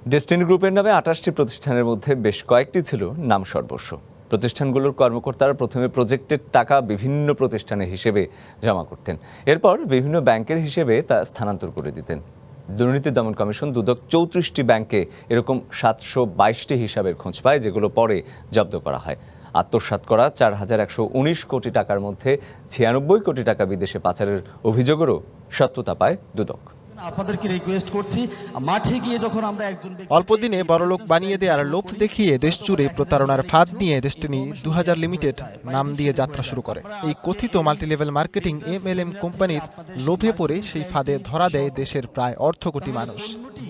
Destiny গ্রুপের নামে ২৮টি প্রতিষ্ঠানের মধ্যে বেশ কয়েকটি ছিল নাম সর্বস্ব। প্রতিষ্ঠানগুলোর কর্মকর্তারা প্রথমে প্রজেক্টের টাকা বিভিন্ন প্রতিষ্ঠানের হিসেবে জমা করতেন, এরপর বিভিন্ন ব্যাংকের হিসেবে তা স্থানান্তর করে দিতেন। দুর্নীতি দমন কমিশন দুদক ৩৪টি ব্যাংকে এরকম ৭২২টি হিসাবের খোঁজ পায়, যেগুলো পরে জব্দ করা হয়। আত্মসাৎ করা ৪,১১৯ কোটি টাকার মধ্যে ৯৬ কোটি টাকা বিদেশে পাচারের অভিযোগেরও সত্যতা পায় দুদক। আপনাদেরকে রিকোয়েস্ট করছি, মাঠে গিয়ে যখন আমরা একজন অল্প দিনে বড়লোক বানিয়ে দেওয়ার লোভ দেখিয়ে দেশ জুড়ে প্রতারণার ফাঁদ নিয়ে ডেস্টিনি ২০০০ লিমিটেড নাম দিয়ে যাত্রা শুরু করে। এই কথিত মাল্টিলেভেল মার্কেটিং MLM কোম্পানির লোভে পড়ে সেই ফাঁদে ধরা দেয় দেশের প্রায় অর্ধকোটি মানুষ।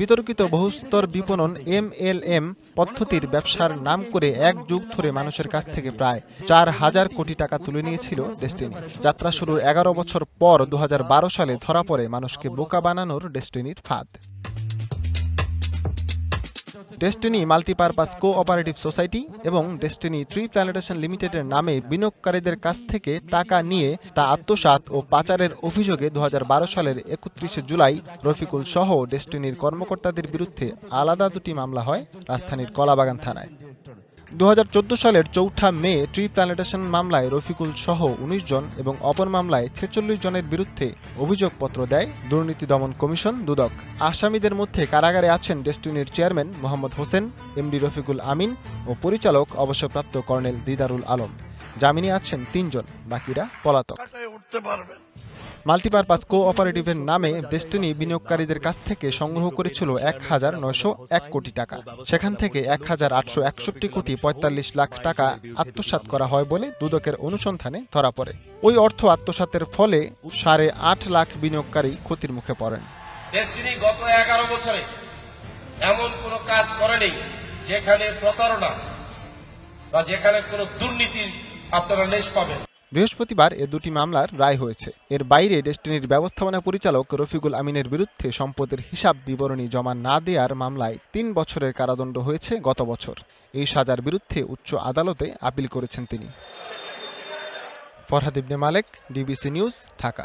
বিতর্কিত বহুস্তর বিপণন MLM পদ্ধতির ব্যবসার নাম করে এক যুগ ধরে মানুষের কাছ থেকে প্রায় ৪,০০০ কোটি টাকা তুলে নিয়েছিল ডেস্টিনি। যাত্রা শুরুর ১১ বছর পর ২০১২ সালে ধরা পড়ে মানুষকে বোকা বানানোর ডেস্টিনির ফাঁদ। ডেস্টিনি মাল্টিপারপাস কোঅপারেটিভ সোসাইটি এবং ডেস্টিনি ট্রি প্ল্যান্টেশন লিমিটেডের নামে বিনিয়োগকারীদের কাছ থেকে টাকা নিয়ে তা আত্মসাৎ ও পাচারের অভিযোগে ২০১২ সালের ৩১ জুলাই রফিকুল সহ ডেস্টিনির কর্মকর্তাদের বিরুদ্ধে আলাদা দুটি মামলা হয় রাজধানীর কলাবাগান থানায়। ২০১৪ সালের ৪ মে ট্রি প্ল্যান্টেশন মামলায় রফিকুল সহ ১৯ জন এবং অপর মামলায় ৪৬ জনের বিরুদ্ধে অভিযোগপত্র দেয় দুর্নীতি দমন কমিশন দুদক। আসামিদের মধ্যে কারাগারে আছেন ডেস্টিনির চেয়ারম্যান মোহাম্মদ হোসেন, MD রফিকুল আমিন ও পরিচালক অবসরপ্রাপ্ত কর্নেল দিদারুল আলম। জামিনে আছেন ৩ জন, বাকিরা পলাতক। মাল্টিপারপাস কোঅপারেটিভের নামে ডেস্টিনি বিনিয়োগকারীদের কাছ থেকে সংগ্রহ করেছিল ১,৯০১ কোটি টাকা। সেখান থেকে ১,৮৬১ কোটি ৪৫ লাখ টাকা আত্মসাৎ করা হয় বলে দুদকের অনুসন্ধানে ধরা পড়ে। ওই অর্থ আত্মসাতের ফলে ৮.৫ লাখ বিনিয়োগকারী ক্ষতির মুখে পড়েন। ডেস্টিনি গত ১১ বছরে এমন কোনো কাজ করেনি যেখানে প্রতারণা বা যেখানে কোনো দুর্নীতির আপনারা লেশ পাবেন। বৃহস্পতিবার এ দুটি মামলার রায় হয়েছে। এর বাইরে ডেস্টিনির ব্যবস্থাপনা পরিচালক রফিকুল আমিনের বিরুদ্ধে সম্পদের হিসাব বিবরণী জমা না দেওয়ার মামলায় ৩ বছরের কারাদণ্ড হয়েছে গত বছর। এই সাজার বিরুদ্ধে উচ্চ আদালতে আপিল করেছেন তিনি। ফরহাদ ইবনে মালেক, DBC নিউজ, ঢাকা।